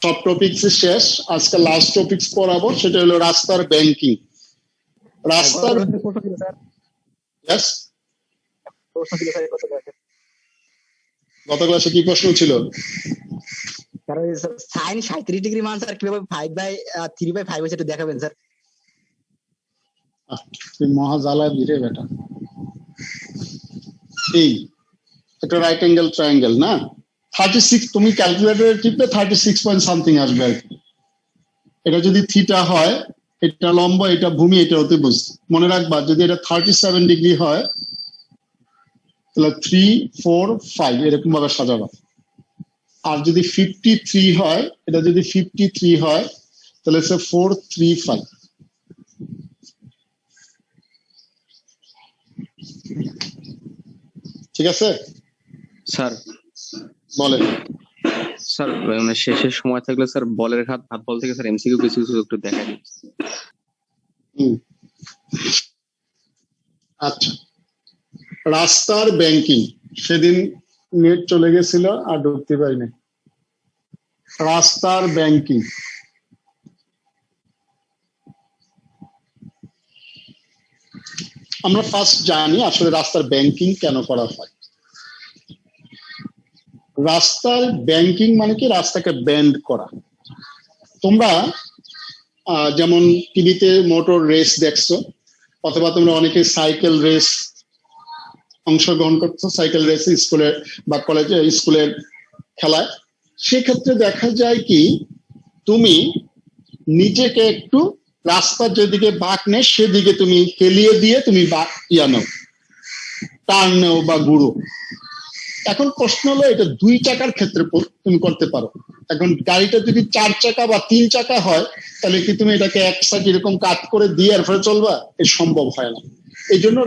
সব টপিকস শেষ, আজকে লাস্ট টপিকস পড়াবো, সেটা হলো রাস্তার ব্যাংকিং। রাস্তার yes? গত ক্লাসে কি প্রশ্ন ছিল? সাইন 37 ডিগ্রি মান স্যার কিভাবে 5/3/5 হয়েছে একটু দেখাবেন স্যার। তুই মহা জ্বালা দিরে বেটা। এই একটা রাইট অ্যাঙ্গেল ট্রায়াঙ্গেল না, 36, তুমি ক্যালকুলেটরে টিপলে 36 পয়েন্ট সামথিং আসবে আর কি। এটা যদি থিটা হয়, এটা লম্ব, এটা ভূমি, এটা অতিভুজ। মনে রাখবা যদি এটা 37 ডিগ্রি হয় তাহলে 3, 4, 5 এরকম ভাবে সাজাবা। আর যদি 53 হয়, এটা যদি 53 হয় তাহলে 4, 3, 5। ঠিক আছে স্যার? বলেন স্যার মানে শেষের সময় থাকলে স্যার বলের হাত বল থেকে স্যার এমসিকিউ কিছু কিছু একটু দেখাই দিন। আচ্ছা, রাস্তার ব্যাংকিং, সেদিন নেট চলে গেছিল আর ঢুকতে পারিনি। রাস্তার ব্যাংকিং, আমরা ফার্স্ট জানি আসলে রাস্তার ব্যাংকিং কেন করা হয়। রাস্তার ব্যাংকিং মানে কি? রাস্তাকে ব্যান্ড করা। তোমরা যেমন টিভিতে মোটর রেস দেখছো, অথবা তোমরা অনেকে সাইকেল রেস অংশগ্রহণ করছো, সাইকেল রেস স্কুলে বা কলেজে স্কুলের খেলায়। সেক্ষেত্রে দেখা যায় কি, তুমি নিজেকে একটু রাস্তার যেদিকে বাঁক নেই সেদিকে তুমি হেলিয়ে দিয়ে তুমি নাও, টার্ন নাও বা ঘুরো। এখন প্রশ্ন হলো এটা 2 চাকার ক্ষেত্রে তুমি করতে পারো। এখন গাড়িটা যদি 4 চাকা বা 3 চাকা হয় তাহলে কি তুমি এটাকে এক সাইড এরকম কাট করে দিয়ে এরপরে চলবা? এ সম্ভব হয় না। এই জন্য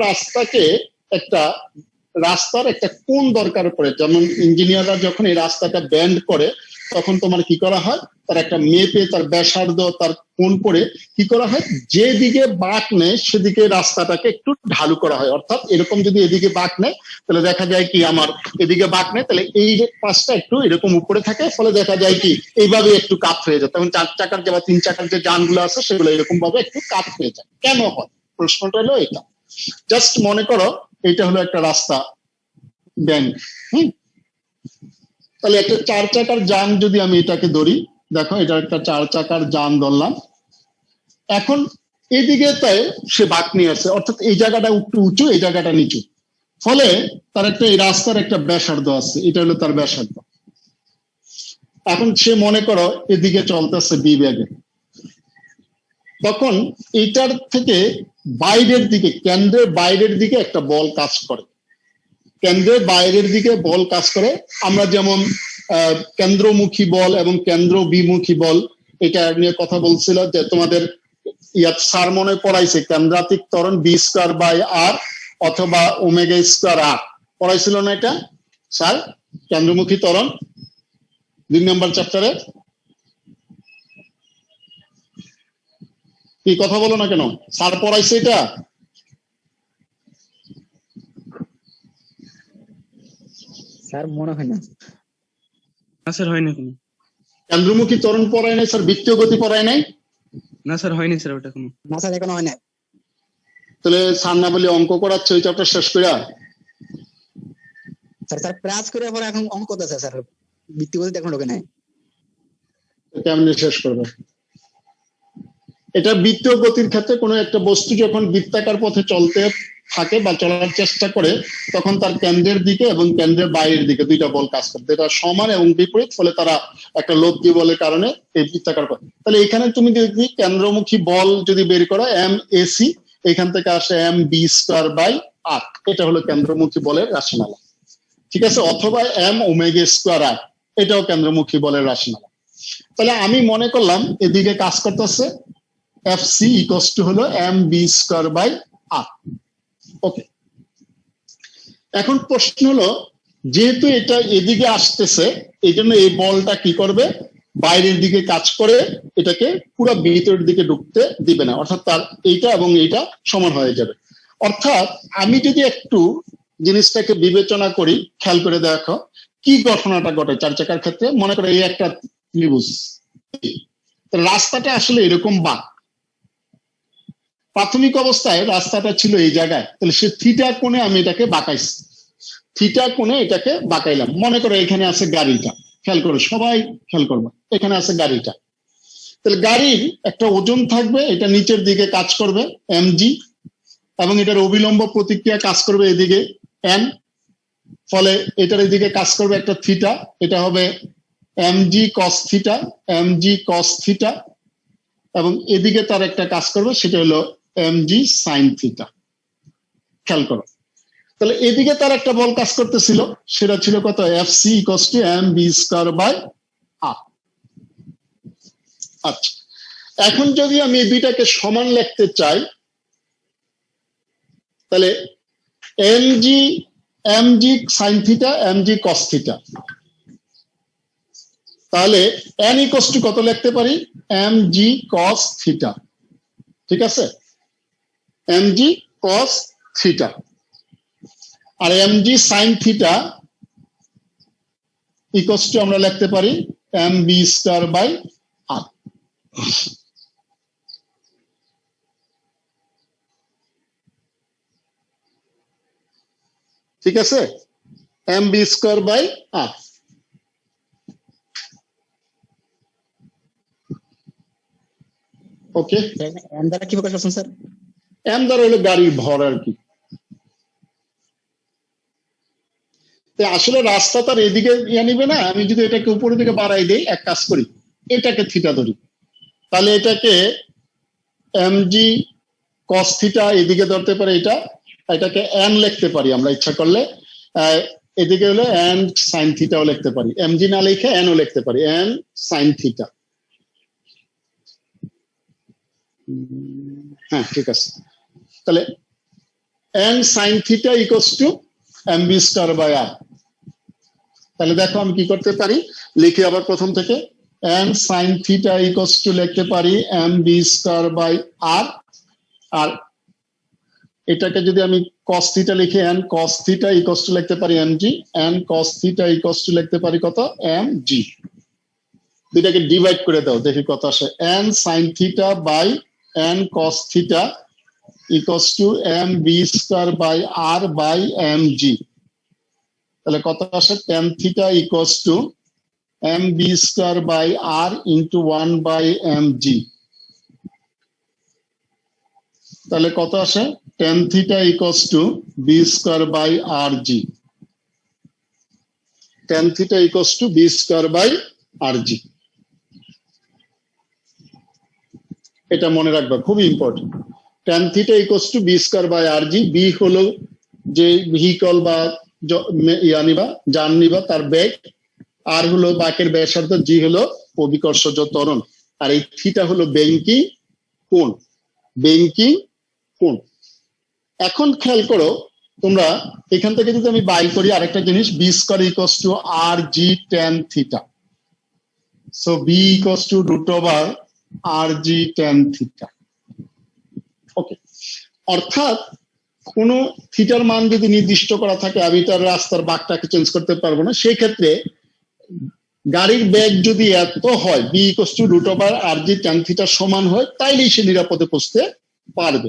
রাস্তার একটা কোণ দরকার পড়ে। যেমন ইঞ্জিনিয়াররা যখন এই রাস্তাটা ব্যান্ড করে তখন তোমার কি করা হয়, তার একটা মেপে তার ব্যাসার্ধ তার কোণ করে কি করা হয়, যেদিকে বাঁক নেয় সেদিকে রাস্তাটাকে একটু ঢালু করা হয়। অর্থাৎ এরকম যদি এদিকে বাঁক নেয় তাহলে দেখা যায় কি আমার এদিকে বাঁক নেয়, তাহলে এই যে পাশটা একটু এরকম উপরে থাকে, ফলে দেখা যায় কি এইভাবে একটু কাত হয়ে যায়। তখন 4 চাকার যে বা 3 চাকার যে যানগুলো আছে সেগুলো এরকম ভাবে একটু কাত হয়ে যায়। কেন হয়? প্রশ্নটা হলো এটা। জাস্ট মনে করো এটা হলো একটা রাস্তা ব্যাংক। তাহলে একটা 4 চাকার যান যদি আমি এটাকে ধরি, দেখো এটা একটা 4 চাকার যান ধরলাম। এখন এইদিকে তাই সে বাঁক নিয়ে আসছে, অর্থাৎ এই জায়গাটা একটু উঁচু, এই জায়গাটা নিচু, ফলে তার একটা এই রাস্তার একটা ব্যাসার্ধ আছে, এটা হলো তার ব্যাসার্ধ। এখন সে মনে করো এদিকে চলতেছে বি ব্যাগে, তখন এইটার থেকে বাইরের দিকে, কেন্দ্রের বাইরের দিকে একটা বল কাজ করে। কেন্দ্রের বাইরের দিকে বল কাজ করে। আমরা যেমন কেন্দ্রমুখী বল এবং কেন্দ্র বিমুখী বল এটা নিয়ে কথা বলছিল, যে তোমাদের স্যার মনে পড়াইছে কেন্দ্রাতিক ত্বরণ b²/r অথবা ω²r পড়াইছিল না এটা স্যার? কেন্দ্রমুখী ত্বরণ 2 নম্বর চ্যাপ্টারে। কি কথা বলো না কেন? স্যার পড়াইছে এটা? স্যার মনে হয় না। না স্যার হয় না কোনো। কেন্দ্রমুখী ত্বরণ পড়ায় নাই স্যার? বৃত্তীয় গতি পড়ায় নাই? না স্যার হয়নি স্যার ওটা কোনো। না স্যার এখনো হয় না। তাহলে স্যার না বলে অঙ্ক করাচ্ছে ওই চ্যাপ্টার শেষ করে? স্যার প্রাস করে পরে এখন অঙ্ক করতেছে স্যার, বৃত্তি গতি এখন ঢোকে নাই। কেমনে শেষ করবে? এটা বৃত্তীয় গতির ক্ষেত্রে কোনো একটা বস্তু যখন বৃত্তাকার পথে চলতে থাকে বা চলার চেষ্টা করে তখন তার কেন্দ্রের দিকে এবং কেন্দ্রের বাইরের দিকে দুইটা বল কাজ করতে, এটা সমান এবং বিপরীত, ফলে তারা একটা লব্ধি বলের কারণে এই বৃত্তাকার পথ। তাহলে এখানে তুমি যদি কেন্দ্রমুখী বল যদি বের করো MAC, এখান থেকে আসে mb²/r, এটা হলো কেন্দ্রমুখী বলের রাশিমালা। ঠিক আছে? অথবা mω²r, এটাও কেন্দ্রমুখী বলের রাশিমালা। তাহলে আমি মনে করলাম এদিকে কাজ করতেছে FC হলো mb²/r। ওকে, এখন প্রশ্ন হলো যেহেতু এটা এদিকে আসতেছে এই জন্য এই বলটা কি করবে, বাইরের দিকে কাজ করে এটাকে পুরো ভিতরের দিকে ঢুকতে দিবে না, অর্থাৎ তার এইটা এবং এইটা সমান হয়ে যাবে। অর্থাৎ আমি যদি একটু জিনিসটাকে বিবেচনা করি, খেয়াল করে দেখো কি ঘটনাটা ঘটে 4 চাকার ক্ষেত্রে। মনে করো এই একটা ত্রিভুজ, রাস্তাটা আসলে এরকম বাঁক। প্রাথমিক অবস্থায় রাস্তাটা ছিল এই জায়গায়, তাহলে সে থিটা কোণে আমি এটাকে বাঁকাইছি, থিটা কোণে এটাকে বাঁকাইলাম। মনে করো এখানে আছে গাড়িটা, খেয়াল করো সবাই, খেয়াল করবো, এখানে আছে গাড়িটা। তাহলে গাড়ির একটা ওজন থাকবে, এটা নিচের দিকে কাজ করবে mg, এবং এটার অবিলম্ব প্রতিক্রিয়া কাজ করবে এদিকে n, ফলে এটার এদিকে কাজ করবে একটা থিটা, এটা হবে mg cos theta, mg cos theta, এবং এদিকে তার একটা কাজ করবে সেটা হলো mg sin থিটা। খেয়াল করো, তাহলে এদিকে তার একটা বল কাজ করতেছিল, সেটা ছিল কত, fc equals to mv square by r। আচ্ছা, এখন যদি আমি এই দুইটাকে সমান লিখতে চাই, তাহলে mg sin theta, mg cos theta, তাহলে n equals to কত লিখতে পারি, mg cos থিটা। ঠিক আছে, mg cos থিটা। আর mg sin theta equals to আমরা লিখতে পারি mv square by r। ঠিক আছে, mv square by r। Okay, M দ্বারা কি প্রকাশ করছেন স্যার? m দ্বারা হলো গাড়ির ভর আর কি। আসলে রাস্তা তার এদিকে নিবে না, আমি যদি এটাকে উপরের দিকে বাড়াই দিই, এক কাজ করি, এটাকে থিটা ধরি, তাহলে এটাকে mg cos থিটা এদিকে ধরতে পারে, এটাকে n লিখতে পারি আমরা ইচ্ছা করলে, এদিকে হলো n sin থিটাও লিখতে পারি, mg না লিখে n ও লিখতে পারি, n sin থিটা। হ্যাঁ ঠিক আছে, তাহলে n sin theta equals to mv square by r। তাহলে দেখো আমি কি করতে পারি, লিখে আবার প্রথম থেকে, n sin theta equals two লিখতে পারি mv স্কয়ার বাই r, আর এটাকে যদি আমি cos থিটা লিখি n cos theta equals two লিখতে পারি mg, n cos theta equals two লিখতে পারি কত, mg। দুইটাকে ডিভাইড করে দাও, দেখি কত আসে, n sin theta by n cos theta equals to mv square by r by mg। তাহলে কত আসে, tan theta equals to mv square by r into 1 by mg। তাহলে কত আসে, tan theta equals to b square by rg। tan theta equals to b square by rg। এটা মনে রাখবা, খুবই important. tan theta equals to b square by rg। b হলো যে vehicle বা যান নিবা তার বেগ, আর হলো বাঁকের ব্যাসার্ধ, g হলো অভিকর্ষজ ত্বরণ, আর এই থিটা হলো ব্যাংকিং কোণ, ব্যাংকিং কোণ। এখন খেয়াল করো তোমরা, এখান থেকে যদি আমি বাই করি আরেকটা জিনিস, b square equals to rg tan theta, so b equals to root over rg tan theta। ওকে, অর্থাৎ কোন থিটার মান যদি নির্দিষ্ট করা থাকে, আমি তার রাস্তার বাঁকটাকে চেঞ্জ করতে পারবো না, সেই ক্ষেত্রে গাড়ির বেগ যদি এত হয়, b equals to root over rg tan theta সমান হয়, তাইলেই সে নিরাপদে পৌঁছতে পারবে।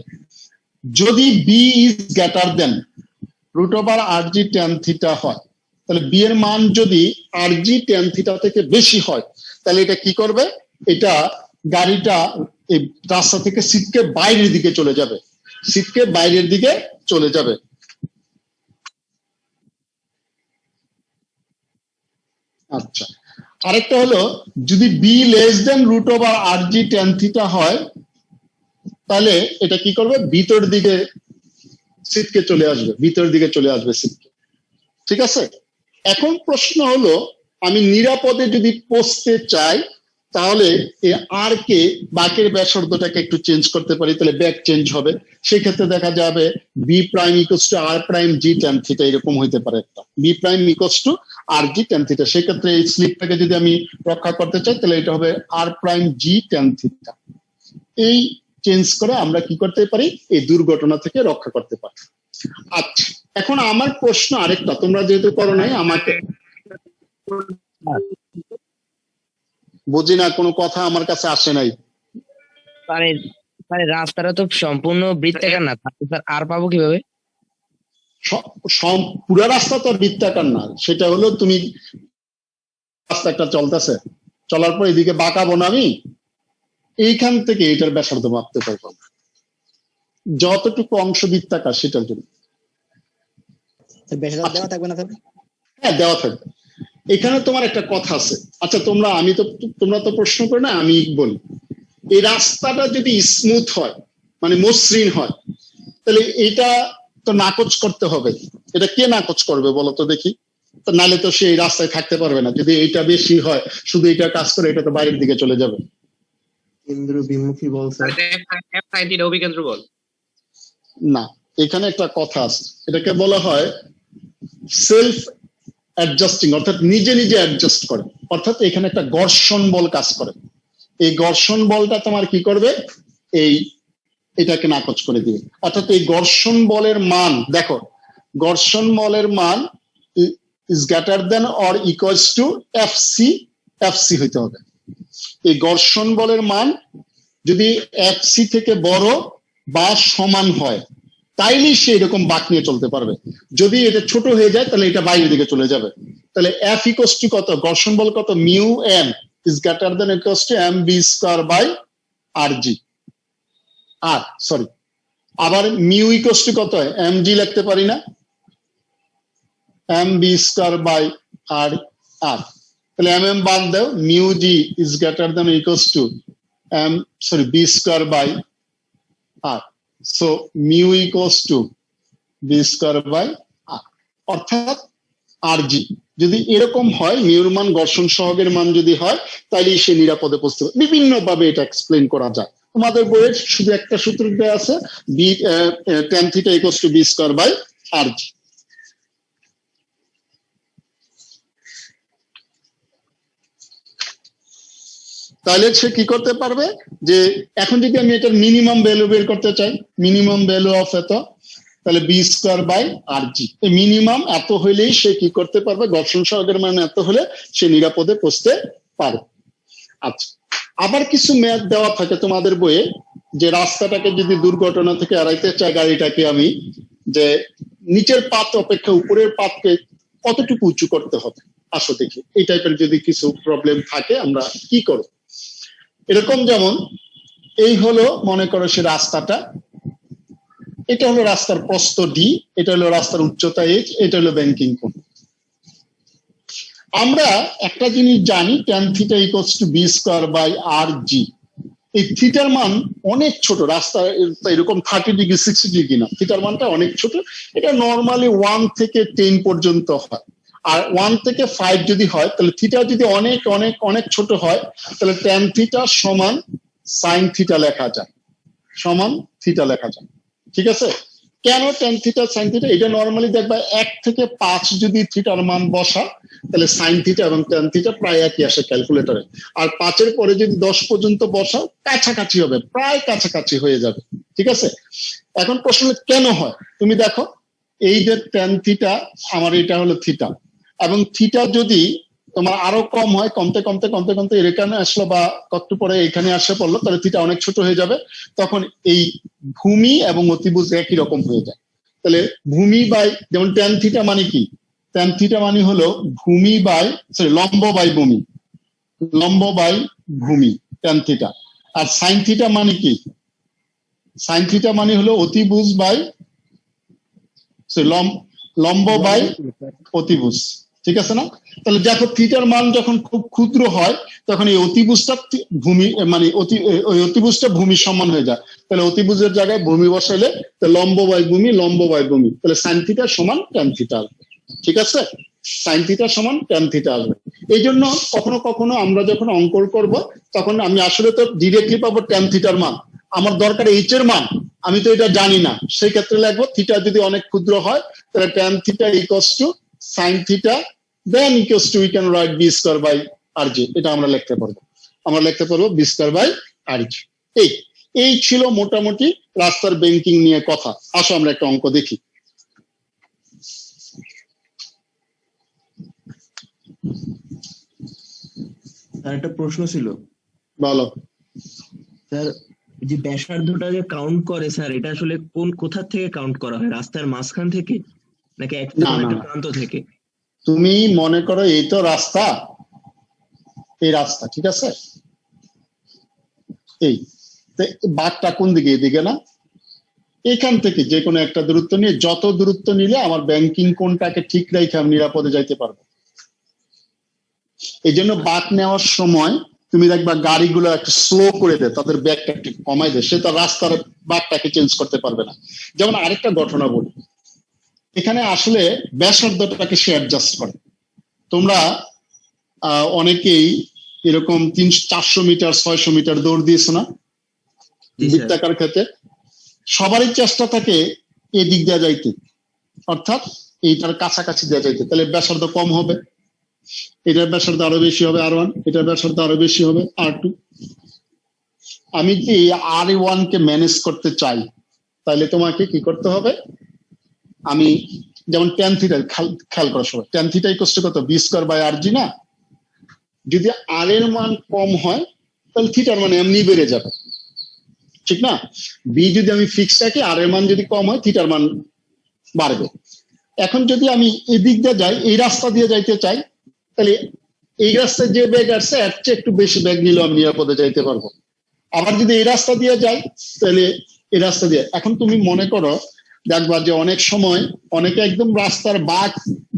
যদি b is greater than root over rg tan theta হয়, তাহলে b এর মান যদি rg tan theta থেকে বেশি হয়, তাহলে এটা কি করবে, এটা গাড়িটা এই রাস্তা থেকে সিটকে বাইরের দিকে চলে যাবে, সিটকে বাইরের দিকে চলে যাবে। আচ্ছা, আরেকটা হলো, যদি b less than root over rg tan theta হয়, তাহলে এটা কি করবে, ভিতর দিকে সিটকে চলে আসবে, ভিতর দিকে চলে আসবে সিটকে। ঠিক আছে, এখন প্রশ্ন হলো, আমি নিরাপদে যদি পৌঁছতে চাই, তাহলে এই আর কে বাঁকের ব্যাসার্ধটাকে একটু চেঞ্জ করতে পারি, তাহলে ব্যাক চেঞ্জ হবে। সেক্ষেত্রে দেখা যাবে b prime equals to r prime g tan theta, এরকম হইতে পারে একটা, b prime equals to R g tan theta. সেক্ষেত্রে এই স্লিপটাকে যদি আমি রক্ষা করতে চাই, তাহলে এটা হবে আর প্রাইম জি ট্যান থিটা। এই চেঞ্জ করে আমরা কি করতে পারি, এই দুর্ঘটনা থেকে রক্ষা করতে পারি। আচ্ছা, এখন আমার প্রশ্ন আরেকটা, তোমরা যেহেতু করো নাই, আমাকে বুঝি না, কোনো কথা আমার কাছে আসে নাই। মানে মানে রাস্তাটা তো সম্পূর্ণ বৃত্তাকার না, তাহলে স্যার আর পাবো কিভাবে? পুরা রাস্তা তো আর বৃত্তাকার না, সেটা হলো তুমি রাস্তা একটা চলতেছে, চলার পর এদিকে বাঁকাবো না আমি, এইখান থেকে এটার ব্যাসার্ধ মাপতে পারবো যতটুকু অংশ বৃত্তাকার সেটার জন্য। বেশি দেওয়া থাকবে না স্যার? হ্যাঁ, দেওয়া থাকবে। এখানে তোমার একটা কথা আছে, আচ্ছা তোমরা তো প্রশ্ন করে না, আমি বলি, এই রাস্তাটা যদি স্মুথ হয় মানে মসৃণ হয়, তাহলে এটা তো নাকচ করতে হবে। এটা কে নাকচ করবে বলো তো দেখি? তো নালে তো সেই রাস্তায় থাকতে পারবে না। যদি এটা বেশি হয়, শুধু এটা কাজ করে, এটা তো বাইরের দিকে চলে যাবে। কেন্দ্র বিমুখী বল স্যার। অভিকেন্দ্র বল না, এখানে একটা কথা আছে, এটাকে বলা হয় সেলফ অ্যাডজাস্টিং, অর্থাৎ নিজে নিজে অ্যাডজাস্ট করে। অর্থাৎ এখানে একটা ঘর্ষণ বল কাজ করে। এই ঘর্ষণ বলটা তোমার কি করবে, এটাকে নাকচ করে দিবে। অর্থাৎ এই ঘর্ষণ বলের মান দেখো, ঘর্ষণ বলের মান is greater than or equals to FC হইতে হবে। এই ঘর্ষণ বলের মান যদি এফসি থেকে বড় বা সমান হয়, তাইলেই সে এরকম বাঁক নিয়ে চলতে পারবে। যদি এটা ছোট হয়ে যায়, তাহলে এটা বাইরের দিকে চলে যাবে। তাহলে এফ ইকুয়ালস টু কত, ঘর্ষণ বল কত, mu M is greater than equals to M V square by R G. Sorry, আবার মিউ ইকুয়ালস টু কত হয়, এম জি লিখতে পারি না, M V square by R R. তাহলে এম বাদ দাও, mu G is greater than equals to V square by R. So mu equals to V square by R, অর্থাৎ R জি যদি এরকম হয়, মিউর মান ঘর্ষণ সহগের মান যদি হয়, তাহলে সে নিরাপদে পৌঁছতে পারে। বিভিন্ন ভাবে এটা এক্সপ্লেন করা যায়। তোমাদের বইয়ের শুধু একটা সূত্র দেওয়া আছে, V tan theta equals to V square by R G. তাহলে সে কি করতে পারবে, যে এখন যদি আমি এটার মিনিমাম ভ্যালু বের করতে চাই, মিনিমাম ভ্যালু অফ এত, তাহলে B square by R g. Minimum এত হইলেই সে কি করতে পারবে, ঘর্ষণ সহগের মান এত হলে সে নিরাপদে পৌঁছতে পারবে। আচ্ছা, আবার কিছু ম্যাথ দেওয়া থাকে তোমাদের বইয়ে, যে রাস্তাটাকে যদি দুর্ঘটনা থেকে এড়াইতে চাই গাড়িটাকে আমি, যে নিচের পাত অপেক্ষা উপরের পাতকে কতটুকু উঁচু করতে হবে। আসো দেখি এই টাইপের যদি কিছু প্রবলেম থাকে আমরা কি করব। এরকম যেমন এই হলো, মনে করো সে রাস্তাটা, এটা হলো রাস্তার প্রস্থ ডি, এটা হলো রাস্তার উচ্চতা এইচ, এটা হলো ব্যাংকিং কোণ। আমরা একটা জিনিস জানি, tan theta equals to V square by R G. এই থিটার মান অনেক ছোট, রাস্তা এরকম 30 ডিগ্রি 60 ডিগ্রি না, থিটার মানটা অনেক ছোট। এটা নর্মালি 1 থেকে 10 পর্যন্ত হয়। আর 1 থেকে 5 যদি হয়, তাহলে থিটা যদি অনেক অনেক অনেক ছোট হয়, তাহলে tan থিটা সমান সাইন থিটা লেখা যায়, সমান থিটা লেখা যায়। ঠিক আছে? কেন tan থিটা সাইন থিটা? এটা নর্মালি দেখবা 1 থেকে 5 যদি থিটার মান বসা, তাহলে সাইন থিটা এবং tan থিটা প্রায় একই আসে ক্যালকুলেটরে। আর 5-এর পরে যদি 10 পর্যন্ত বসাও, কাছাকাছি হবে, প্রায় কাছাকাছি হয়ে যাবে। ঠিক আছে? এখন প্রশ্ন কেন হয়, তুমি দেখো, এই যে tan থিটা, আমার এটা হলো থিটা, এবং থিটা যদি তোমার আরো কম হয়, কমতে কমতে কমতে কমতে এখানে আসলো বা কত পরে এখানে আসে পড়লো, তাহলে থিটা অনেক ছোট হয়ে যাবে। তখন এই ভূমি এবং অতিভুজ একই রকম হয়ে যায়। তাহলে ভূমি বাই, যেমন tan থিটা মানে কি, tan থিটা মানে হলো ভূমি বাই, সরি লম্ব বাই ভূমি, লম্ব বাই ভূমি tan থিটা। আর সাইন থিটা মানে কি, সাইন থিটা মানে হলো অতিভুজ বাই, লম্ব বাই অতিভুজ। ঠিক আছে না? তাহলে দেখো থিটার মান যখন খুব ক্ষুদ্র হয়, তখন এই অতিভুজটা ভূমি মানে ওই অতিভুজটা ভূমির সমান হয়ে যায়। তাহলে অতিভুজের জায়গায় ভূমি বসাইলে লম্ব বাই ভূমি, লম্ব বাই ভূমি, তাহলে সাইন থিটা সমান tan থিটা আসবে। ঠিক আছে? সাইন থিটা সমান tan থিটা আসবে। এই জন্য কখনো কখনো আমরা যখন অঙ্ক করব, তখন আমি আসলে তো ডিরেক্টলি পাবো tan থিটার মান, আমার দরকার এইচ এর মান, আমি তো এটা জানি না, সেই ক্ষেত্রে লিখবো থিটা যদি অনেক ক্ষুদ্র হয়, তাহলে tan theta equals to sine theta, then equals to we can write V square by R G. এটা আমরা লিখতে পারবো, আমরা লিখতে পারবো V square by R G. এই ছিল মোটামুটি রাস্তার ব্যাংকিং নিয়ে কথা। আসো আমরা একটা অঙ্ক দেখি। স্যার একটা প্রশ্ন ছিল। বলো। স্যার যে ব্যাসার্ধটা যে কাউন্ট করে স্যার, এটা আসলে কোথা থেকে কাউন্ট করা হয়? রাস্তার মাঝখান থেকে নাকি একটা না, কোনো না, একটা না। প্রান্ত থেকে? তুমি মনে করো এই তো রাস্তা, এই রাস্তা, ঠিক আছে? এই তো বাঘটা কোন দিকে? এদিকে না? এখান থেকে যে কোনো একটা দূরত্ব নিয়ে, যত দূরত্ব নিলে আমার ব্যাংকিং কোণটাকে ঠিক রেখে আমি নিরাপদে যাইতে পারবো। এই জন্য বাঘ নেওয়ার সময় তুমি দেখবা গাড়িগুলো একটু স্লো করে দেয়, তাদের ব্যাগটা একটু কমাই দেয়, সে তো রাস্তার বাঘটাকে চেঞ্জ করতে পারবে না। যেমন আরেকটা ঘটনা বলি, এখানে আসলে ব্যাসার্ধটাকে সে অ্যাডজাস্ট করে। তোমরা অনেকেই এরকম 300-400 মিটার 600 মিটার দৌড় দিয়েছো না জি স্যার। বৃত্তাকার ক্ষেত্রে? সবারই চেষ্টা থাকে এদিক দিয়ে যাইতে, অর্থাৎ এইটার কাছাকাছি দিয়ে যাইতে, তাহলে ব্যাসার্ধ কম হবে। এটার ব্যাসার্ধ আরো বেশি হবে R1, এটার ব্যাসার্ধ আরো বেশি হবে R2। আমি কি R1 কে ম্যানেজ করতে চাই, তাহলে তোমাকে কি করতে হবে? আমি যেমন tan থিটা, খেয়াল করো সবাই, tan থিটা ইকুয়াল টু কত? b²/rg না? যদি r এর মান কম হয় তাহলে থিটার মান এমনি বেড়ে যাবে, ঠিক না? বি যদি আমি ফিক্স রাখি, আর এর মান যদি কম হয় থিটার মান বাড়বে। এখন যদি আমি এদিক দিয়ে যাই, এই রাস্তা দিয়ে যাইতে চাই, তাহলে এই রাস্তায় যে ব্যাগ আসছে এর চেয়ে একটু বেশি ব্যাগ নিলেও আমি নিরাপদে যাইতে পারবো। আবার যদি এই রাস্তা দিয়ে যাই, তাহলে এই রাস্তা দিয়ে, এখন তুমি মনে করো দেখবা যে অনেক সময় অনেকে একদম রাস্তার বাঘ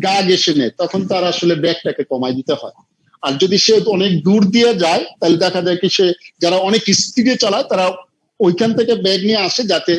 গা ঘেঁষে নেয়, তখন তার আসলে ব্যাগটাকে কমাই দিতে হয়। আর যদি সে অনেক দূর দিয়ে যায়, তাহলে দেখা যায় কি সে, যারা অনেক স্পিডে চালায় তারা ওইখান থেকে ব্যাগ নিয়ে আসে যাতে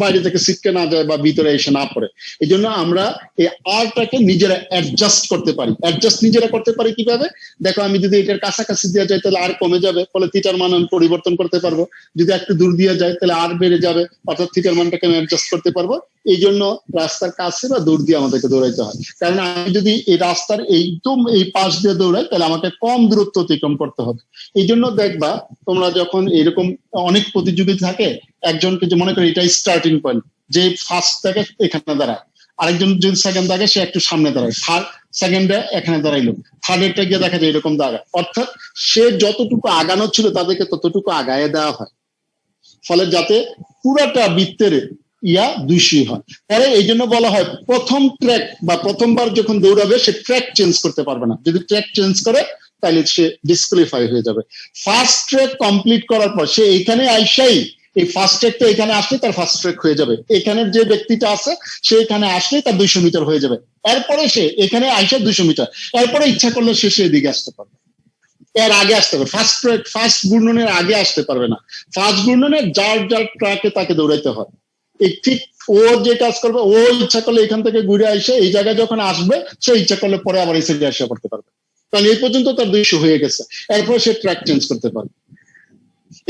বাইরে থেকে ছিটকে না যায় বা ভিতরে এসে না পড়ে। এই জন্য আমরা এই আরটাকে নিজেরা অ্যাডজাস্ট করতে পারি। অ্যাডজাস্ট নিজেরা করতে পারি কিভাবে? দেখো, আমি যদি এটার কাছাকাছি দিয়ে যাই তাহলে আর কমে যাবে, ফলে থিটার মান আমি পরিবর্তন করতে পারবো। যদি একটু দূর দিয়ে যায় তাহলে আর বেড়ে যাবে, অর্থাৎ থিটার মানটাকে আমি অ্যাডজাস্ট করতে পারবো। এই জন্য রাস্তার কাছে বা দূর দিয়ে আমাদেরকে দৌড়াইতে হয়। কারণ আমি যদি এই রাস্তার একদম এই পাশ দিয়ে দৌড়াই তাহলে আমাকে কম দূরত্ব অতিক্রম করতে হবে। এই জন্য দেখবা তোমরা যখন এরকম অনেক প্রতিযোগী থাকে, একজনকে যে মনে করি এটাই স্টার্টিং পয়েন্ট, যে ফার্স্ট থেকে এখানে দাঁড়ায়, আরেকজন যদি সেকেন্ড থাকে সে একটু সামনে দাঁড়ায়, থার্ড সেকেন্ডে এখানে দাঁড়াইলো, থার্ডেরটা গিয়ে দেখা যায় এরকম দাঁড়ায়, অর্থাৎ সে যতটুকু আগানো ছিল তাদেরকে ততটুকু আগায় দেওয়া হয়, ফলে যাতে পুরাটা বৃত্তের 200 হয়। পরে এই জন্য বলা হয় প্রথম ট্র্যাক বা প্রথমবার যখন দৌড়াবে সে ট্র্যাক চেঞ্জ করতে পারবে না, যদি ট্র্যাক চেঞ্জ করে তাহলে সে ডিসকোয়ালিফাই হয়ে যাবে। ফার্স্ট ট্র্যাক কমপ্লিট করার পর সে এখানে আইসাই, এই ফার্স্ট ট্র্যাকটা এখানে আসলে তার ফার্স্ট ট্র্যাক হয়ে যাবে, এখানের যে ব্যক্তিটা আছে সে এখানে আসলে তার 200 মিটার হয়ে যাবে, এরপরে সে এখানে আইসা 200 মিটার, এরপরে ইচ্ছা করলে সে এদিকে আসতে পারবে, এর আগে আসতে পারবে। ফার্স্ট ঘূর্ণনের আগে আসতে পারবে না, ফার্স্ট ঘূর্ণনের যার যার ট্র্যাকে তাকে দৌড়াইতে হয়। এই ঠিক ও যে কাজ করবে, ও ইচ্ছা করলে এখান থেকে ঘুরে আসে এই জায়গায় যখন আসবে, সে ইচ্ছা করলে পরে আবার এই সাইডে আসা করতে পারবে, কারণ এই পর্যন্ত তার 200 হয়ে গেছে, এরপর সে ট্র্যাক চেঞ্জ করতে পারবে।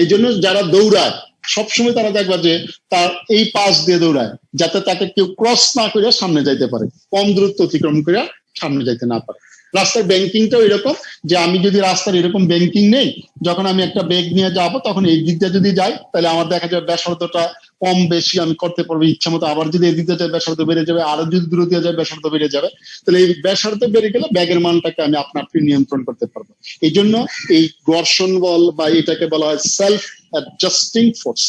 এই জন্য যারা দৌড়ায় সবসময় তারা দেখবা যে তার এই পাশ দিয়ে দৌড়ায়, যাতে তাকে কেউ ক্রস না করে সামনে যাইতে পারে, কম দূরত্ব অতিক্রম করে সামনে যাইতে না পারে। রাস্তার ব্যাংকিংটাও এরকম, যে আমি যদি রাস্তার এরকম ব্যাংকিং নেই, যখন আমি একটা ব্যাগ নিয়ে যাবো তখন এই দিক দিয়ে যদি যাই তাহলে আমার দেখা যাবে ব্যাসার্ধটা কম বেশি আমি করতে পারবো ইচ্ছা মতো। আবার যদি এই দিক দিয়ে যায় ব্যাসার্ধ বেড়ে যাবে, আরো যদি দূর দিয়ে যায় ব্যাসার্ধ বেড়ে যাবে। তাহলে এই ব্যাসার্ধ বেড়ে গেলে ব্যাগের মানটাকে আমি আপনি নিয়ন্ত্রণ করতে পারবো। এই জন্য এই ঘর্ষণ বল বা এটাকে বলা হয় সেলফ অ্যাডজাস্টিং ফোর্স।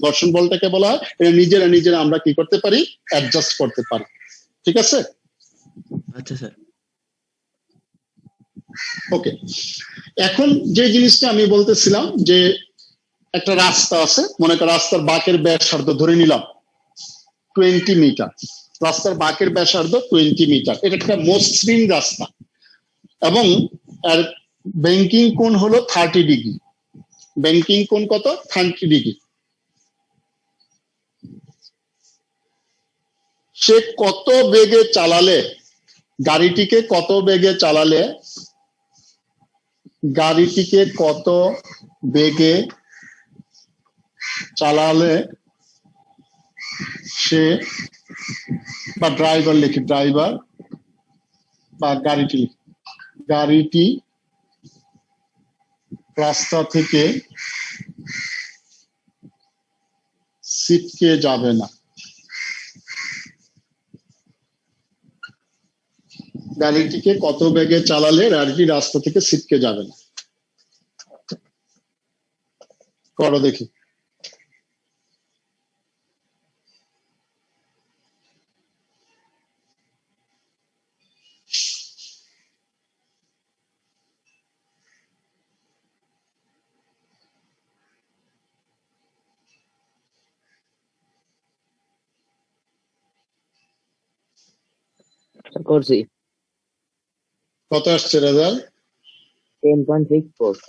ঘর্ষণ বলটাকে বলা হয় এটা নিজেরা আমরা কি করতে পারি? অ্যাডজাস্ট করতে পারি। ঠিক আছে? আচ্ছা স্যার। ওকে, এখন যে জিনিসটা আমি বলতেছিলাম যে একটা রাস্তা আছে, মনে কর রাস্তার বাঁকের ব্যাসার্ধ ধরে নিলাম 20 মিটার, রাস্তার বাঁকের ব্যাসার্ধ 20 মিটার, এটা একটা মসৃণ রাস্তা এবং এর ব্যাংকিং কোণ হলো 30 ডিগ্রি। ব্যাংকিং কোণ কত? 30 ডিগ্রি। সে কত বেগে চালালে, গাড়িটিকে কত বেগে চালালে সে বা ড্রাইভার লিখি, ড্রাইভার বা গাড়িটি রাস্তা থেকে ছিটকে যাবে না। গাড়িটিকে কত বেগে চালালে গাড়িটি রাস্তা থেকে ছিটকে যাবে না। করো দেখি। করছি কত আসছে রেজাল্ট? 10.64।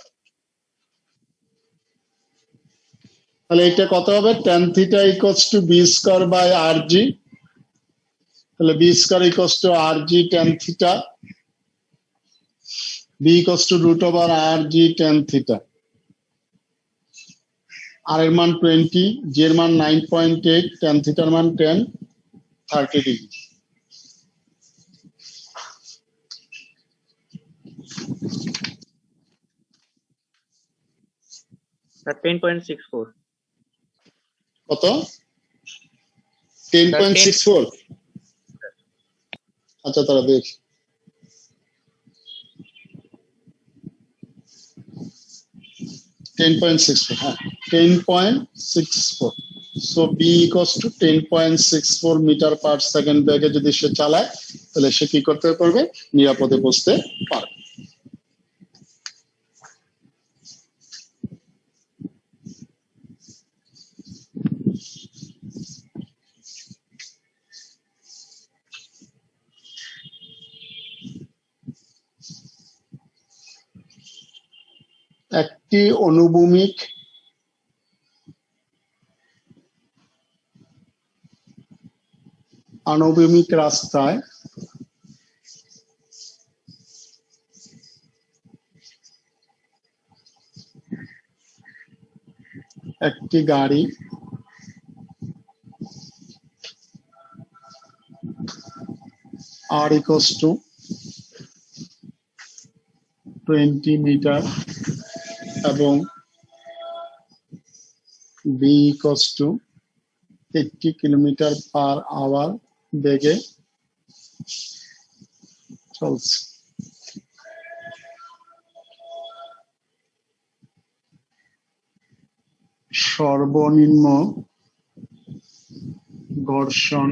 তাহলে এটা কত হবে? tan theta equals to V square by R G. তাহলে B square equals to R G tan theta, V equals to root over R G tan theta. আর এর মান 20, জি এর মান 9.8, tan থিটার মান 10, 30 ডিগ্রি। স্যার 10.64। কত? 10.64। আচ্ছা তারা দেখ, 10.64, হ্যাঁ 10.64। So b equals to 10.64 metre per second বেগে যদি সে চালায় তাহলে সে কি করতে পারবে? নিরাপদে বসতে পারবে। একটি অনুভূমিক আনুভূমিক রাস্তায় একটি গাড়ি আর ইকুয়ালস টু 20 মিটার এবং b equals to 80 kilometre per hour বেগে চলছে। সর্বনিম্ন ঘর্ষণ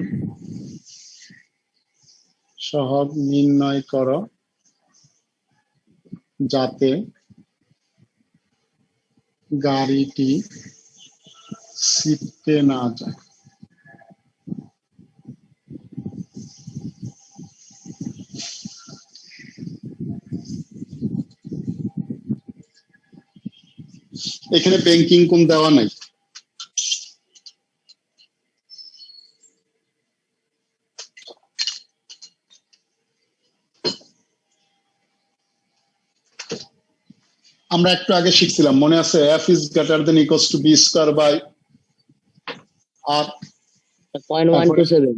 সহগ নির্ণয় করো যাতে গাড়িটি ছিটকে না যায়। এখানে ব্যাংকিং কোণ দেওয়া নাই। আমরা একটু আগে শিখছিলাম, মনে আছে? F is greater than equals to V square by R, 0.127।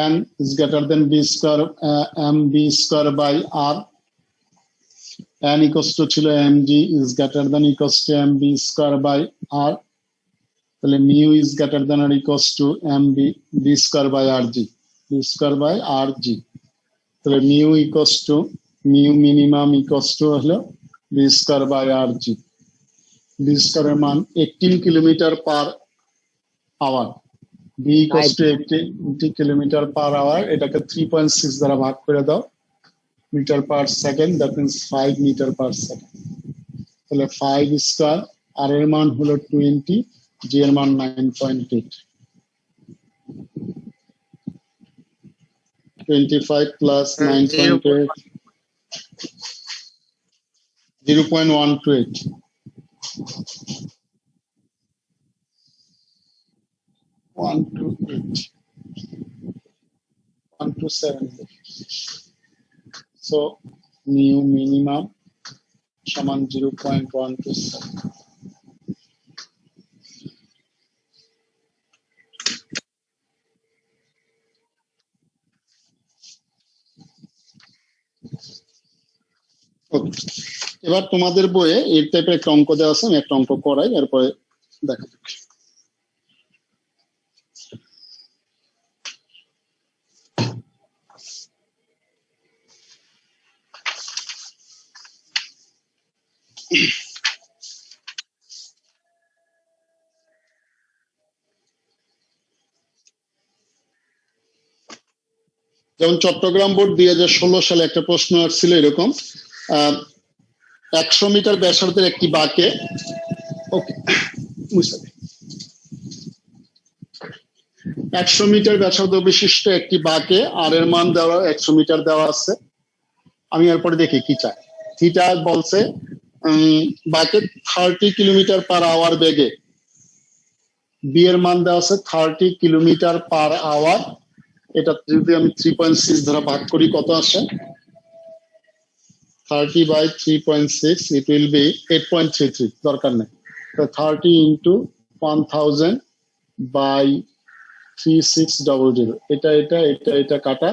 N is greater than V square M V square by R, N equals to ছিল M G is greater than equals to M V square by R. তাহলে mu is greater than R equals to M V V square by R G, V square by R G. তাহলে mu equals to mu minimum equals two হলো V square by R G. V স্কয়ারের মান 18 kilometre per hour, V equals to 80 kilometre per hour. এটাকে 3.6 দ্বারা ভাগ করে দাও, metre per second, that means 5 metre per second. তাহলে 5 স্কয়ার, আর এর মান হলো 20, জি এর মান 9.8। 25 প্লাস 9.8, 0.128। 128, 127। So mu minimum সমান 0.127। এবার তোমাদের বইয়ে এই টাইপের একটা অঙ্ক দেওয়া আছে, আমি একটা অঙ্ক করাই, এরপরে দেখা যাবে। যেমন চট্টগ্রাম বোর্ড 2016 সালে একটা প্রশ্ন আসছিল এরকম 100 মিটার ব্যাসার্ধের একটি বাঁকে, ওকে 100 মিটার ব্যাসার্ধ বিশিষ্ট একটি বাঁকে আর এর মান দেওয়া 100 মিটার দেওয়া আছে। আমি এরপরে দেখি কি চাই। থিটা বলছে বাঁকে 30 কিলোমিটার পার আওয়ার বেগে, বি এর মান দেওয়া আছে 30 কিলোমিটার পার আওয়ার। এটা যদি আমি 3.6 দ্বারা ভাগ করি কত আসে? 30 by 3.6, it will be 8.33, দরকার নেই। তো 30 into 1000 by 3600, এটা কাটা,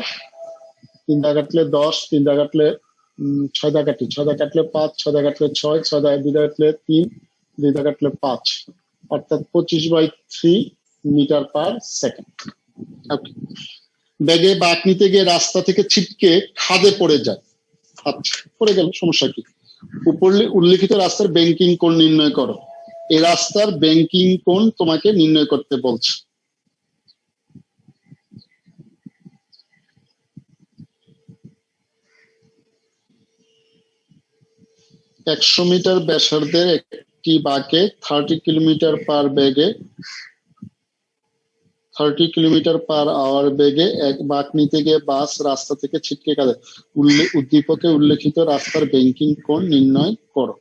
3 দা কাটলে 10, 3 দা কাটলে 6 দা কাটি, 6 দা কাটলে 5, 6 দা কাটলে 6, 6 দা 2 দা কাটলে 3, 2 দা কাটলে 5, অর্থাৎ 25/3 মিটার পার সেকেন্ড। ওকে, ব্যাগে বাঁক নিতে গিয়ে রাস্তা থেকে ছিটকে খাদে পড়ে যায়। আচ্ছা, পড়ে গেল, সমস্যা কি? উপরে উল্লেখিত রাস্তার ব্যাংকিং কোণ নির্ণয় করো। এই রাস্তার ব্যাংকিং কোণ তোমাকে নির্ণয় করতে বলছে। একশো মিটার ব্যাসার্ধের একটি বাঁকে 30 কিলোমিটার পার বেগে 30 কিলোমিটার পার আওয়ার বেগে এক বাঁক নিতে গিয়ে বাস রাস্তা থেকে ছিটকে কাঁদে। উদ্দীপকে উল্লেখিত রাস্তার ব্যাংকিং কোণ নির্ণয় করো।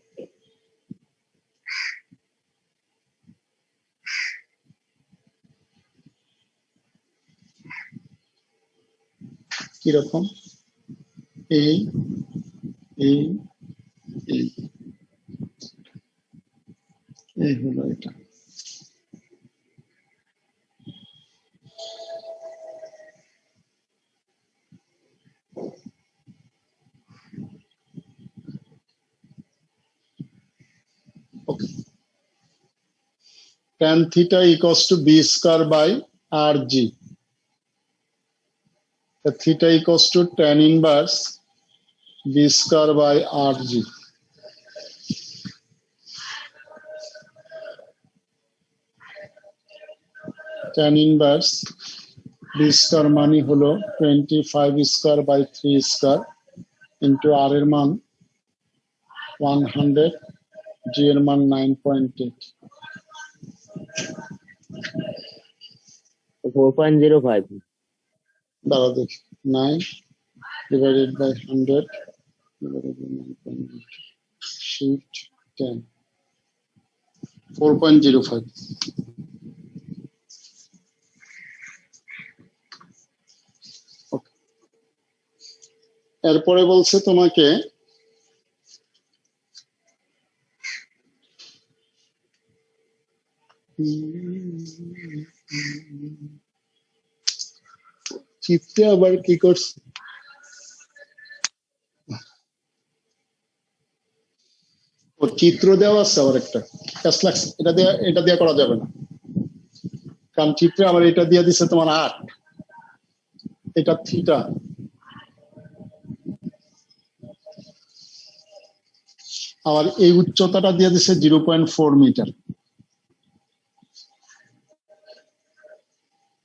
কিরকম? এই এই এই এই হলো এটা। Okay. Tan theta equals to b square by rg. The theta equals to tan inverse b square by rg. Tan inverse b square মানি হলো 25 square by 3 square into r এর মান 100, g এর মান 9.8, 4.05 দাঁড়া দেখি 9 divided by 100 divided by 9.8 shift 10, 4.05। এরপরে বলছে তোমাকে চিত্রে আবার কি করছে, চিত্র দেওয়া আছে আবার একটা, এটা দিয়ে করা যাবে না, কারণ চিত্রে আবার এটা দিয়ে দিছে তোমার 8, এটা থিটা, আবার এই উচ্চতাটা দিয়ে দিছে 0.4 মিটার,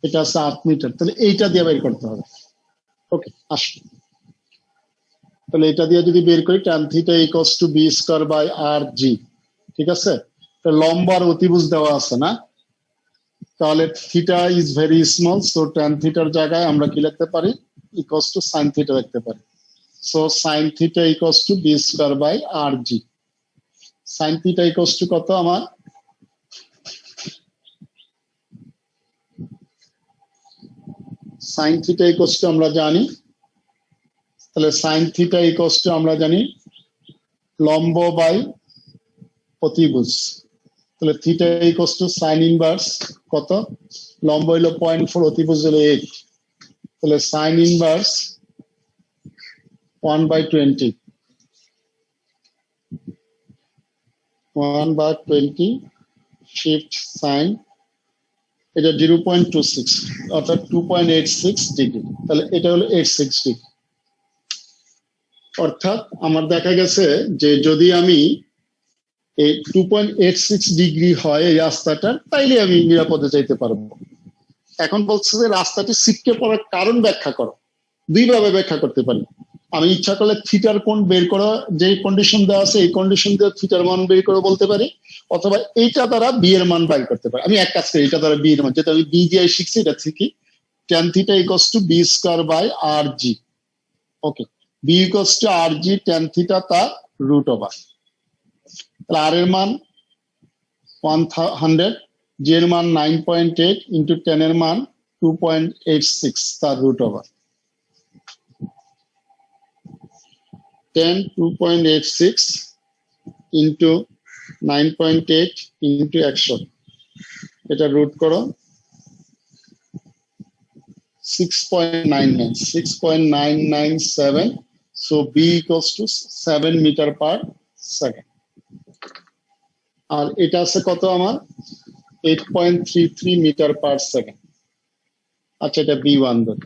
এটা আছে 8 মিটার, তাহলে এইটা দিয়ে বের করতে হবে। ওকে, আসো তাহলে এটা দিয়ে যদি বের করি tan theta equals to b square by rg, ঠিক আছে? তো লম্ব আর অতিভুজ দেওয়া আছে না, তাহলে theta is very small, so tan থিটার জায়গায় আমরা কি লিখতে পারি? ইকুয়ালস টু sin থিটা লিখতে পারি। So sin theta equals two b square by rg। sin theta equals to কত আমার? sin থিটা ইকুয়ালস টু আমরা জানি, তাহলে sin থিটা ইকুয়ালস টু আমরা জানি লম্ব বাই অতিভুজ, তাহলে theta equals two sin inverse কত? লম্ব হইলো 0.4, অতিভুজ হলো 8, তাহলে sin ইনভার্স 1/20, 1/20 শিফট sin, এটা 0.26 অর্থাৎ 2.86 ডিগ্রি, তাহলে এটা হলো 86 ডিগ্রি। অর্থাৎ আমার দেখা গেছে যে যদি আমি এই 2.86 ডিগ্রি হয় এই রাস্তাটা, তাইলে আমি নিরাপদে যাইতে পারবো। এখন বলছে যে রাস্তাটি ছিটকে পড়ার কারণ ব্যাখ্যা করো। দুইভাবে ব্যাখ্যা করতে পারি। আমি ইচ্ছা করলে থিটার কোণ বের করো, যে কন্ডিশন দেওয়া আছে এই কন্ডিশন দিয়ে থিটার মান বের করে বলতে পারি, অথবা এইটা দ্বারা বি এর মান বাইর করতে পারি। আমি এক কাজ করি, এটা দ্বারা বি এর মান, যেটা আমি বি দিয়ে শিখছি এটা থেকে tan theta equals to b square by rg. Okay, b equals to rg tan theta তার রুট ওভার। তাহলে r এর মান 100, g এর মান 9.8 ইন্টু 10 এর মান 2.86 তার রুট ওভার। 10 2.86 ইন্টু 9.8 ইন্টু 100, এটা রুট করো 6.997. So b equals to 7 meter per second. আর এটা আছে কত আমার 8.33 মিটার পার সেকেন্ড। আচ্ছা, এটা B1 ধর।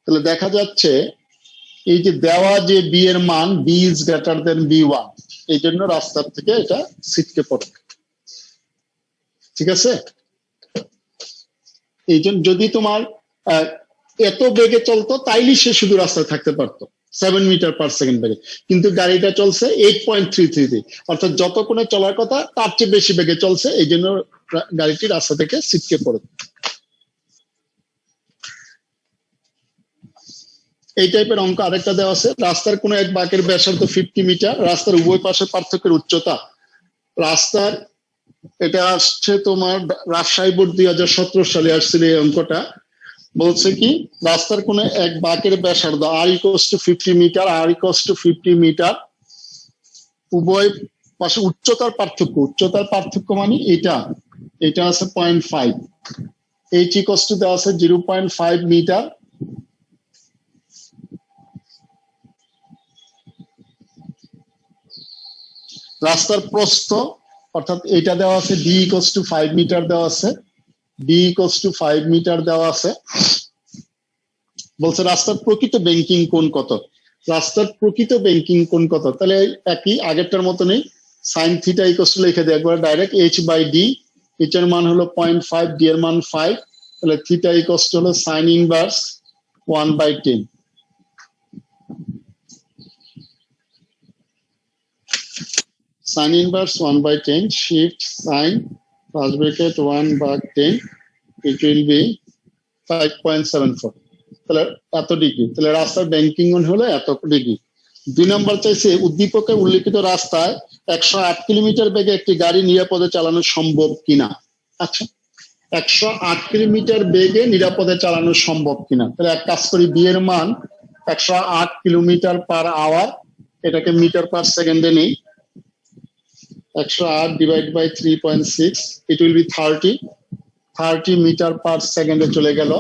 তাহলে দেখা যাচ্ছে এই যে দেওয়া যে বি এর মান b is greater than B1, এই জন্য রাস্তার থেকে এটা ছিটকে পড়ে। ঠিক আছে, এই জন্য যদি তোমার এত বেগে চলতো তাইলেই সে শুধু রাস্তায় থাকতে পারতো 7 মিটার পার সেকেন্ড বেগে, কিন্তু গাড়িটা চলছে 8.33, অর্থাৎ যত কোণে চলার কথা তার চেয়ে বেশি বেগে চলছে, এই জন্য গাড়িটি রাস্তা থেকে ছিটকে পড়ে। এই টাইপের অঙ্ক আরেকটা দেওয়া আছে, রাস্তার কোনো এক বাঁকের ব্যাসার্ধ 50 মিটার, রাস্তার উভয় পাশে পার্থক্যের উচ্চতা। রাস্তার এটা আসছে তোমার রাজশাহী বোর্ড 2017 সালে আসছিল এই অঙ্কটা। বলছে কি রাস্তার কোনো এক বাঁকের ব্যাসার্ধ r equals to 50 metre, r equals to 50 metre, উভয় পাশে উচ্চতার পার্থক্য মানে এটা আছে 0.5, h equals to দেওয়া আছে 0.5 মিটার। রাস্তার প্রস্থ অর্থাৎ এটা দেওয়া আছে d equals to 5 মিটার দেওয়া আছে, d equals to 5 মিটার দেওয়া আছে। বলছে রাস্তার প্রকৃত ব্যাংকিং কোণ কত, তাহলে একই আগেরটার মতো নেই, sin থিটা equals to লিখে দিই একবার direct h by d, h এর মান হলো 0.5, d এর মান 5, তাহলে থিটা equals to হলো sin inverse 1/10। sin inverse 1/10, shift sin first bracket 1/10, it will be 5.74, তাহলে এত ডিগ্রি। তাহলে রাস্তার ব্যাংকিং হলো এত ডিগ্রি। 2 নম্বর চাইছে উদ্দীপকে উল্লেখিত রাস্তায় 108 কিলোমিটার বেগে একটি গাড়ি নিরাপদে চালানো সম্ভব কিনা। আচ্ছা, 108 কিলোমিটার বেগে নিরাপদে চালানো সম্ভব কিনা, তাহলে এক কাজ করি, বি এর মান 108 কিলোমিটার পার আওয়ার, এটাকে মিটার পার সেকেন্ডে নেই, 108 divided by 3.6, it will be 30 metre per সেকেন্ডে চলে গেল।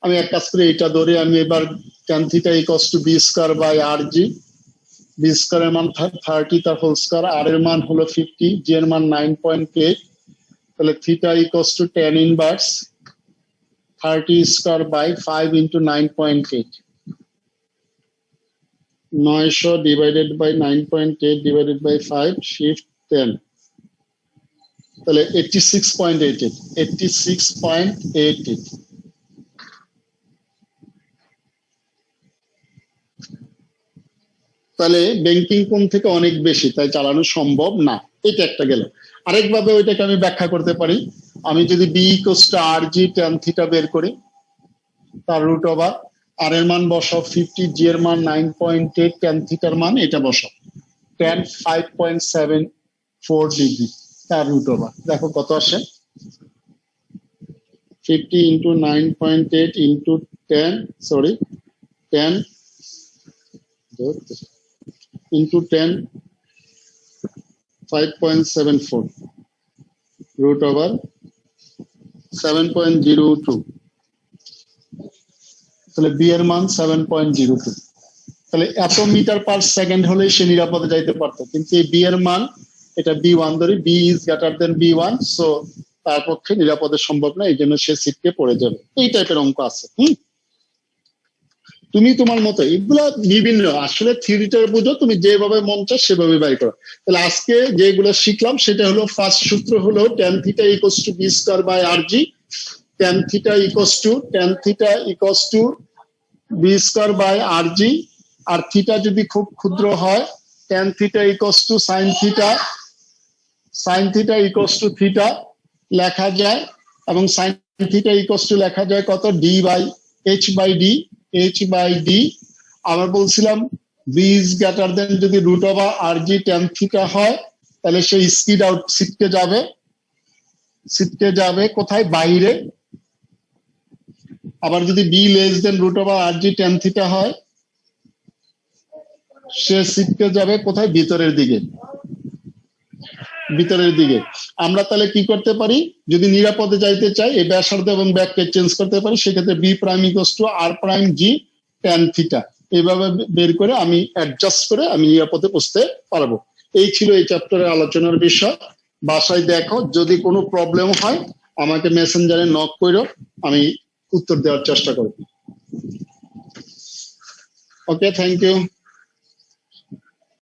আমি এক কাজ করে এটা ধরে আমি এবার tan theta equals to b square by rg, b square এর মান 30 তার হোল স্কয়ার, r এর মান হলো 50, g এর মান 9.8, তাহলে theta equals to tan inverse 30 square by 5 into 9.8, 900 divided by 9.8 divided by 5, shift 10, তাহলে 86.88। তাহলে ব্যাংকিং কোণ থেকে অনেক বেশি, তাই চালানো সম্ভব না। এটা একটা গেল। আরেকভাবে ওইটাকে আমি ব্যাখ্যা করতে পারি, আমি যদি b equals to rg tan theta বের করি, তার রুট ওভার, r এর মান বসাও 50, g এর মান 9.8, tan theta এর মান এটা বসাও tan 5.74 ডিগ্রি তার রুট ওভার। দেখো কত আসে, 50 into 9.8 into 10 into 10 5.74 root over 7.02, তাহলে বি এর মান 7.02, তাহলে এত মিটার পার সেকেন্ড হলে সে নিরাপদে যাইতে পারতো, কিন্তু এই বি এর মান এটা B1 ধরি, b is greater than B1, so তার পক্ষে নিরাপদে সম্ভব না, এই জন্য সে ছিটকে পড়ে যাবে। এই টাইপের অঙ্ক আছে। তুমি তোমার মতো এগুলা বিভিন্ন, আসলে থিওরিটার বুঝো, তুমি যেভাবে মন চায় সেভাবে বাই করো। তাহলে আজকে যেগুলো শিখলাম সেটা হলো, ফার্স্ট সূত্র হলো tan theta equals to b square by rg, tan theta equals to b square by rg, আর থিটা যদি খুব ক্ষুদ্র হয় tan theta equals to sin theta equals to theta লেখা যায়, এবং sin theta equals to লেখা যায় কত, d by h by d। আমরা বলছিলাম b is greater than যদি root over rg tan theta হয়, তাহলে সে স্কিড আউট ছিটকে যাবে কোথায়, বাইরে। আবার যদি b less than root over rg tan theta হয়, সে ছিটকে যাবে কোথায়, ভিতরের দিকে। আমরা তাহলে কি করতে পারি, যদি নিরাপদে যাইতে চাই এই ব্যাসার্ধ এবং ব্যাককে চেঞ্জ করতে পারি, সেক্ষেত্রে b prime equals two r prime g tan theta এইভাবে বের করে আমি অ্যাডজাস্ট করে আমি নিরাপদে বুঝতে পারবো। এই ছিল এই চ্যাপ্টারের আলোচনার বিষয়। বাসায় দেখো, যদি কোনো প্রবলেম হয় আমাকে মেসেঞ্জারে নক করো, আমি উত্তর দেওয়ার চেষ্টা করব। ওকে, থ্যাংক ইউ।